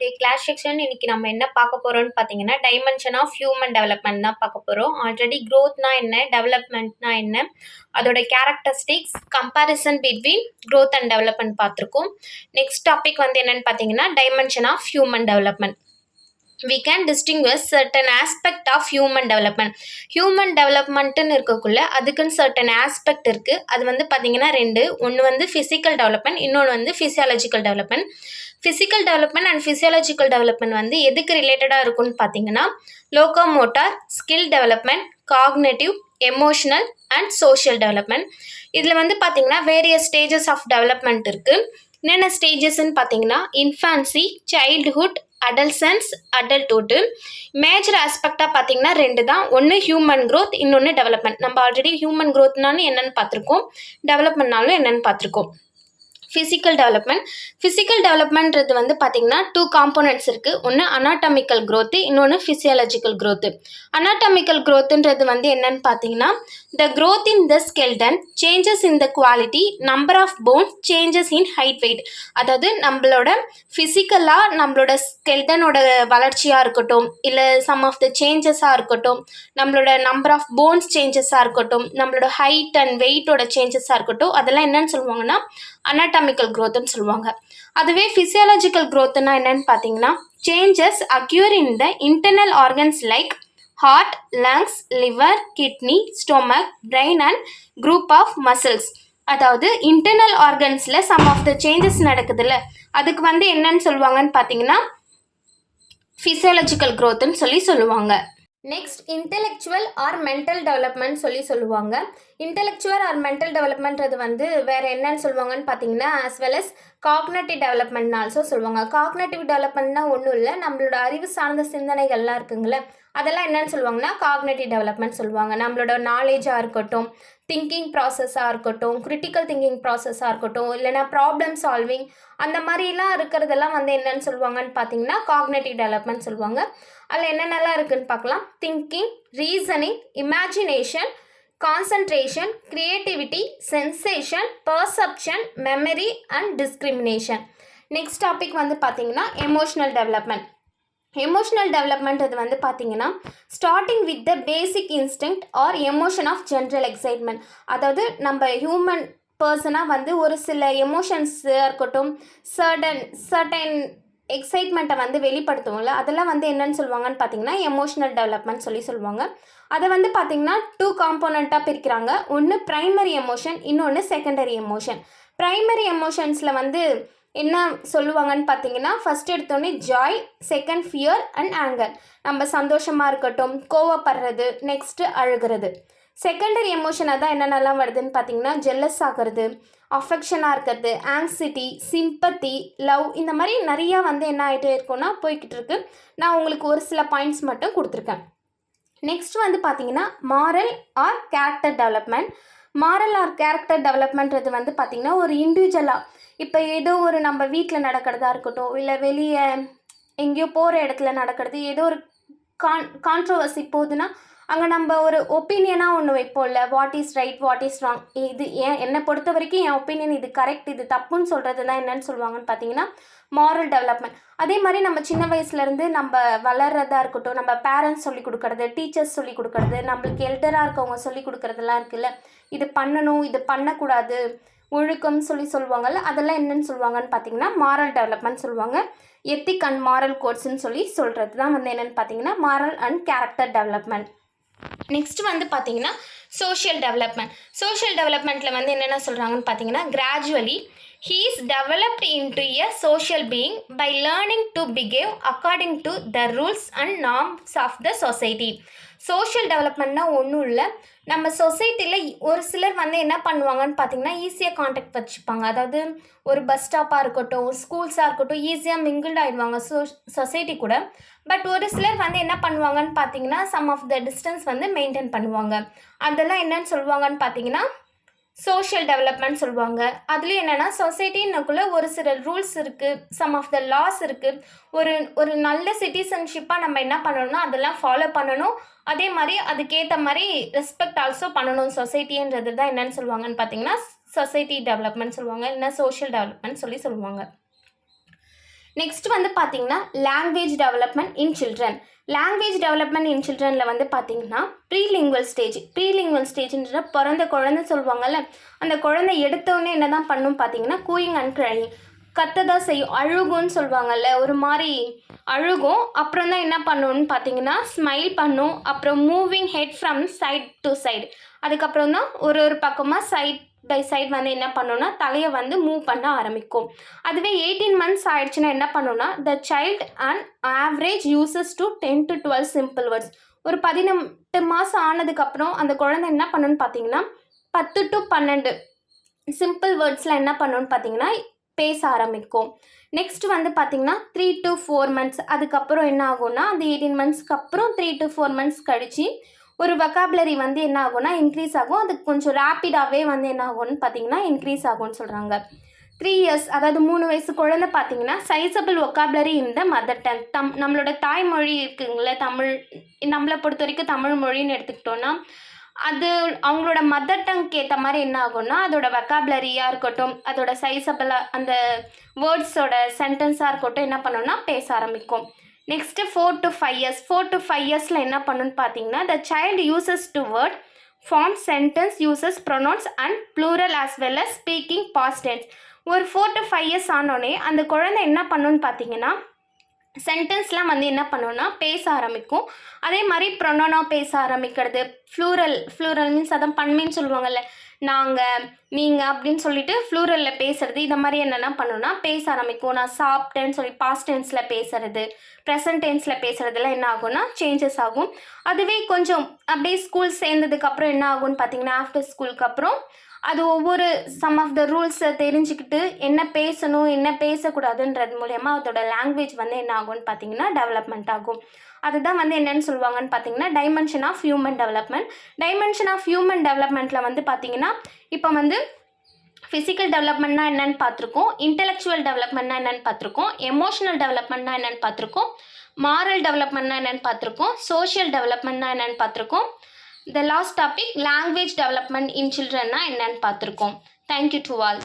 Today class section இன்னைக்கு நம்ம என்ன பார்க்க போறோம்னு பார்த்தீங்கன்னா டைமென்ஷன் ஆஃப் ஹியூமன் டெவலப்மெண்ட் தான் பார்க்க போறோம். ஆல்ரெடி growthனா என்ன, டெவலப்மெண்ட்னா என்ன, அதோட characteristics, comparison between growth and development பார்த்துருக்கோம். நெக்ஸ்ட் டாபிக் வந்து என்னன்னு பார்த்தீங்கன்னா dimension of human development. We can distinguish certain aspect of human development. Human developmentன்னு இருக்கக்குள்ள அதுக்குன்னு certain aspect இருக்கு. அது வந்து பார்த்தீங்கன்னா ரெண்டு. ஒன்று வந்து physical development, இன்னொன்று வந்து physiological development. Physical development and physiological development வந்து எதுக்கு ரிலேட்டடாக இருக்குன்னு பார்த்தீங்கன்னா locomotor, skill development, cognitive, emotional and social development. இதில் வந்து பார்த்தீங்கன்னா வேரியஸ் ஸ்டேஜஸ் ஆஃப் டெவலப்மெண்ட் இருக்குது. என்னென்ன ஸ்டேஜஸ்ன்னு பார்த்தீங்கன்னா இன்ஃபான்சி, சைல்டுஹுட், அடல்சன்ஸ், அடல்ட்ஹுட்டு. மேஜர் ஆஸ்பெக்டாக பார்த்தீங்கன்னா ரெண்டு தான். ஒன்று ஹியூமன் க்ரோத், இன்னொன்று டெவலப்மெண்ட். நம்ம ஆல்ரெடி ஹியூமன் க்ரோத்னாலும் என்னென்னு பார்த்துருக்கோம், டெவலப்மெண்ட்னாலும் என்னென்னு பார்த்துருக்கோம். Physical development. ஃபிசிக்கல் டெவலப்மெண்ட்றது வந்து பார்த்தீங்கன்னா டூ காம்போனன்ட்ஸ் இருக்குது. ஒன்று அனாட்டமிக்கல் க்ரோத்து, இன்னொன்று ஃபிசியாலஜிக்கல் க்ரோத்து. அனாட்டமிக்கல் க்ரோத்துன்றது வந்து என்னன்னு பார்த்தீங்கன்னா the growth in the skeleton, changes in the quality, number of bones, changes in height weight. அதாவது நம்மளோட ஃபிசிக்கலாக நம்மளோட ஸ்கெல்டனோட வளர்ச்சியாக இருக்கட்டும், இல்லை சம் ஆஃப் த சேஞ்சஸாக இருக்கட்டும், நம்மளோட நம்பர் ஆஃப் போன்ஸ் சேஞ்சஸாக இருக்கட்டும், நம்மளோட ஹைட் அண்ட் வெயிட்டோட சேஞ்சஸாக இருக்கட்டும், அதெல்லாம் என்னன்னு சொல்லுவாங்கன்னா அனாட்டமிக்கல் க்ரோத்துன்னு சொல்லுவாங்க. அதுவே ஃபிசியாலஜிக்கல் க்ரோத்துன்னா என்னன்னு பார்த்தீங்கன்னா changes occur in the internal organs like heart, lungs, liver, kidney, stomach, brain and group of muscles. அதாவது இன்டர்னல் ஆர்கன்ஸில் சம் ஆஃப் த சேஞ்சஸ் நடக்குதுல்ல, அதுக்கு வந்து என்னன்னு சொல்லுவாங்கன்னு பார்த்தீங்கன்னா ஃபிசியாலஜிக்கல் க்ரோத்துன்னு சொல்லுவாங்க. Next intellectual or mental development சொல்லுவாங்க. இன்டெலெக்சுவல் ஆர் மென்டல் டெவலப்மெண்ட்றது வந்து வேறு என்னன்னு சொல்லுவாங்கன்னு பார்த்தீங்கன்னா as well as காக்னேட்டிவ் டெவலப்மெண்ட்னு ஆல்சோ சொல்லுவாங்க. காக்னேட்டிவ் டெவலப்மெண்ட்னா ஒன்றும் இல்லை, நம்மளோட அறிவு சார்ந்த சிந்தனைகள்லாம் இருக்குங்களே, அதெல்லாம் என்னன்னு சொல்லுவாங்கன்னா காக்னேட்டிவ் டெவலப்மெண்ட் சொல்லுவாங்க. நம்மளோட நாலேஜாக இருக்கட்டும், திங்கிங் ப்ராசஸாக இருக்கட்டும், கிரிட்டிக்கல் திங்கிங் ப்ராசஸாக இருக்கட்டும், இல்லைனா ப்ராப்ளம் சால்விங், அந்த மாதிரிலாம் இருக்கிறதெல்லாம் வந்து என்னன்னு சொல்லுவாங்கன்னு பார்த்தீங்கன்னா காக்னேட்டிவ் டெவலப்மெண்ட் சொல்லுவாங்க. அதில் என்னென்னலாம் இருக்குதுன்னு பார்க்கலாம். Thinking, reasoning, imagination, concentration, creativity, sensation, perception, memory and discrimination. Next topic வந்து பார்த்தீங்கன்னா எமோஷனல் டெவலப்மெண்ட். எமோஷனல் டெவலப்மெண்ட் அது வந்து பார்த்தீங்கன்னா starting with the basic instinct or emotion of general excitement. அதாவது நம்ம ஹியூமன் பர்சனாக வந்து ஒரு சில எமோஷன்ஸாக இருக்கட்டும், சர்டன் எக்ஸைட்மெண்ட்டை வந்து வெளிப்படுத்துவோம்ல, அதெல்லாம் வந்து என்னன்னு சொல்லுவாங்கன்னு பார்த்தீங்கன்னா எமோஷனல் டெவலப்மெண்ட் சொல்லுவாங்க. அதை வந்து பார்த்தீங்கன்னா டூ காம்போனண்ட்டாக பிரிக்கிறாங்க. ஒன்று ப்ரைமரி எமோஷன், இன்னொன்று செகண்டரி எமோஷன். ப்ரைமரி எமோஷன்ஸில் வந்து என்ன சொல்லுவாங்கன்னு பார்த்தீங்கன்னா ஃபஸ்ட் எடுத்தோடனே joy, second fear and anger. நம்ம சந்தோஷமாக இருக்கட்டும், கோவப்படுறது, நெக்ஸ்ட்டு அழுகிறது. செகண்டரி எமோஷனாக தான் என்னென்னலாம் வருதுன்னு பார்த்தீங்கன்னா ஜெல்லஸ் ஆகிறது, அஃபெக்ஷனாக இருக்கிறது, ஆங்ஸிட்டி, சிம்பத்தி, லவ், இந்த மாதிரி நிறையா வந்து என்ன ஆகிட்டே இருக்குன்னா போய்கிட்டு இருக்கு. நான் உங்களுக்கு ஒரு சில பாயிண்ட்ஸ் மட்டும் கொடுத்துருக்கேன். நெக்ஸ்ட் வந்து பார்த்தீங்கன்னா moral or character development. Moral or character டெவலப்மெண்ட்றது வந்து பார்த்திங்கன்னா ஒரு இண்டிவிஜுவலாக இப்போ ஏதோ ஒரு நம்ம வீட்டில் நடக்கிறதா இருக்கட்டும், இல்லை வெளியே எங்கேயோ போகிற இடத்துல நடக்கிறது, ஏதோ ஒரு கான்ட்ரோவர்சி போகுதுன்னா அங்கே நம்ம ஒரு ஒப்பீனியனாக ஒன்று வைப்போம்ல, what is right, what is wrong, இது என்னை பொறுத்த வரைக்கும் என் ஒப்பீனியன் இது கரெக்ட், இது தப்புன்னு சொல்கிறது தான் என்னன்னு சொல்லுவாங்கன்னு பார்த்தீங்கன்னா மாரல் டெவலப்மெண்ட். அதே மாதிரி நம்ம சின்ன வயசுலேருந்து நம்ம வளர்கிறதா இருக்கட்டும், நம்ம பேரண்ட்ஸ் சொல்லி கொடுக்குறது, டீச்சர்ஸ் சொல்லி கொடுக்குறது, நம்மளுக்கு எல்டராக இருக்கவங்க சொல்லி கொடுக்குறதெல்லாம் இருக்குல்ல, இது பண்ணணும், இது பண்ணக்கூடாது, ஒழுக்கம்னு சொல்லுவாங்கள்ல, அதெல்லாம் என்னென்னு சொல்லுவாங்கன்னு பார்த்தீங்கன்னா மாரல் டெவலப்மெண்ட் சொல்லுவாங்க. எத்திக் அண்ட் மாரல் கோட்ஸ்ன்னு சொல்கிறது தான் வந்து என்னென்னு பார்த்தீங்கன்னா moral and character development. Next வந்து பார்த்தீங்கன்னா சோஷியல் டெவலப்மெண்ட். சோஷியல் டெவலப்மெண்ட்டில் வந்து என்னென்ன சொல்கிறாங்கன்னு பார்த்தீங்கன்னா gradually he is developed into a social being by learning to behave according to the rules and norms of the society. Social டெவலப்மெண்ட்னா ஒன்றும் இல்லை, நம்ம சொசைட்டியில் ஒரு சிலர் வந்து என்ன பண்ணுவாங்கன்னு பார்த்தீங்கன்னா ஈஸியாக கான்டாக்ட் வச்சுப்பாங்க. அதாவது ஒரு பஸ் ஸ்டாப்பாக இருக்கட்டும், ஸ்கூல்ஸாக இருக்கட்டும், ஈஸியாக மிங்கிள்ட் ஆகிடுவாங்க சொசைட்டி கூட. பட் ஒரு சிலர் வந்து என்ன பண்ணுவாங்கன்னு பார்த்தீங்கன்னா சம் ஆஃப் த டிஸ்டன்ஸ் வந்து மெயின்டைன் பண்ணுவாங்க. அதெல்லாம் என்னன்னு சொல்லுவாங்கன்னு பார்த்தீங்கன்னா சோஷியல் டெவலப்மெண்ட் சொல்லுவாங்க. அதுலேயும் என்னென்னா சொசைட்டின்னுக்குள்ளே ஒரு சில ரூல்ஸ் இருக்குது, சம் ஆஃப் த லாஸ் இருக்குது. ஒரு நல்ல சிட்டிசன்ஷிப்பாக நம்ம என்ன பண்ணணும்னா அதெல்லாம் ஃபாலோ பண்ணணும். அதே மாதிரி அதுக்கேற்ற மாதிரி ரெஸ்பெக்ட் ஆல்சோ பண்ணணும் சொசைட்டின்றது தான் என்னென்னு சொல்லுவாங்கன்னு பார்த்தீங்கன்னா சொசைட்டி டெவலப்மெண்ட் சொல்லுவாங்க, இல்லைன்னா சோஷியல் டெவலப்மெண்ட் சொல்லுவாங்க. நெக்ஸ்ட் வந்து பார்த்தீங்கன்னா language development in children. Language development in சில்ட்ரனில் வந்து பார்த்தீங்கன்னா ப்ரீலிங்குவல் ஸ்டேஜ்ன்ற பிறந்த குழந்தை சொல்லுவாங்கல்ல, அந்த குழந்தை எடுத்தோடனே என்ன தான் பண்ணும் பார்த்தீங்கன்னா கூயிங் அண்ட் க்ரையிங், கத்ததான் செய்யும், அழுகும்னு சொல்லுவாங்கல்ல, ஒரு மாதிரி அழுகும். அப்புறம் தான் என்ன பண்ணுன்னு பார்த்தீங்கன்னா ஸ்மைல் பண்ணும். அப்புறம் moving head from side to side, அதுக்கப்புறம் தான் ஒரு பக்கமாக சைட் பை சைடு வந்து என்ன பண்ணுன்னா தலையை வந்து மூவ் பண்ண ஆரம்பிக்கும். அதுவே 18 months ஆயிடுச்சுன்னா என்ன பண்ணுன்னா the child and average uses to 10 to 12 simple words. ஒரு 18 மாதம் ஆனதுக்கப்புறம் அந்த குழந்தை என்ன பண்ணுன்னு பார்த்தீங்கன்னா 10 to 12 சிம்பிள் வேர்ட்ஸில் என்ன பண்ணுன்னு பார்த்தீங்கன்னா பேச ஆரம்பிக்கும். நெக்ஸ்ட் வந்து பார்த்தீங்கன்னா 3 to 4 months, அதுக்கப்புறம் என்ன ஆகும்னா அந்த 18 monthsக்கு அப்புறம் 3 to 4 months கழிச்சு ஒரு வொக்காபுலரி வந்து என்ன ஆகும்னா இன்க்ரீஸ் ஆகும். அது கொஞ்சம் ரேப்பிடாகவே வந்து என்ன ஆகும்னு பார்த்தீங்கன்னா இன்க்ரீஸ் ஆகும்னு சொல்கிறாங்க. 3 years, அதாவது 3 வயசு குழந்தை பார்த்தீங்கன்னா சைஸபிள் வொக்காபுலரி இந்த மதர் டங், நம்மளோட தாய்மொழி இருக்குங்களே தமிழ், நம்மளை பொறுத்த வரைக்கும் தமிழ் மொழின்னு எடுத்துக்கிட்டோன்னா அது அவங்களோட மதர் டங்க்கு ஏற்ற மாதிரி என்ன ஆகும்னா அதோட வொக்காபுலரியாக இருக்கட்டும், அதோட சைஸபிளாக அந்த வேர்ட்ஸோட சென்டென்ஸாக இருக்கட்டும் என்ன பண்ணணும்னா பேச ஆரம்பிக்கும். Next 4 to 5 years. 4 to 5 yearsல என்ன பண்ணுன்னு பார்த்தீங்கன்னா the child uses two word form sentence uses pronouns and plural as well as speaking past tense. ஒரு 4 to 5 years ஆனோடனே அந்த குழந்தை என்ன பண்ணுன்னு பார்த்தீங்கன்னா சென்டென்ஸ்லாம் வந்து என்ன பண்ணுன்னா பேச ஆரம்பிக்கும். அதே மாதிரி ப்ரொனோனாக பேச ஆரம்பிக்கிறது, ஃப்ளூரல் மீன்ஸ் அதான் பன்மைன்னு சொல்லுவாங்கள்ல, நாங்கள் நீங்கள் அப்படின்னு சொல்லிட்டு ஃப்ளூரலில் பேசுகிறது, இந்த மாதிரி என்னென்னா பண்ணுன்னா பேச ஆரம்பிக்கும். நான் சாப்பிட்டேன்னு சொல்லி பாஸ்ட் டென்ஸில் பேசுகிறது, ப்ரெசன்ட் டென்ஸில் பேசுகிறதுலாம் என்ன ஆகும்னா சேஞ்சஸ் ஆகும். அதுவே கொஞ்சம் அப்படியே ஸ்கூல் சேர்ந்ததுக்கப்புறம் என்ன ஆகும்னு பார்த்தீங்கன்னா ஆஃப்டர் ஸ்கூலுக்கு அப்புறம் அது ஒவ்வொரு சம் ஆஃப் த ரூல்ஸை தெரிஞ்சுக்கிட்டு என்ன பேசணும் என்ன பேசக்கூடாதுன்றது மூலயமா அதோட லாங்குவேஜ் வந்து என்ன ஆகும்னு பார்த்தீங்கன்னா டெவலப்மெண்ட் ஆகும். அதுதான் வந்து என்னென்னு சொல்லுவாங்கன்னு பார்த்தீங்கன்னா dimension of human development. Dimension of human டெவலப்மெண்ட்டில் வந்து பார்த்தீங்கன்னா இப்போ வந்து ஃபிசிக்கல் டெவலப்மெண்ட்னா என்னென்னு பார்த்துருக்கோம், இன்டெலெக்சுவல் டெவலப்மெண்ட்னா என்னென்னு பார்த்துருக்கோம், எமோஷனல் டெவலப்மெண்ட்னா என்னென்னு பார்த்துருக்கோம், மாரல் டெவலப்மெண்ட்னா என்னென்னு பார்த்துருக்கோம், சோஷியல் டெவலப்மெண்ட்னா என்னென்னு பார்த்துருக்கோம். The last topic language development in children என்னன்னு பார்த்துருக்கோம். Thank you to all.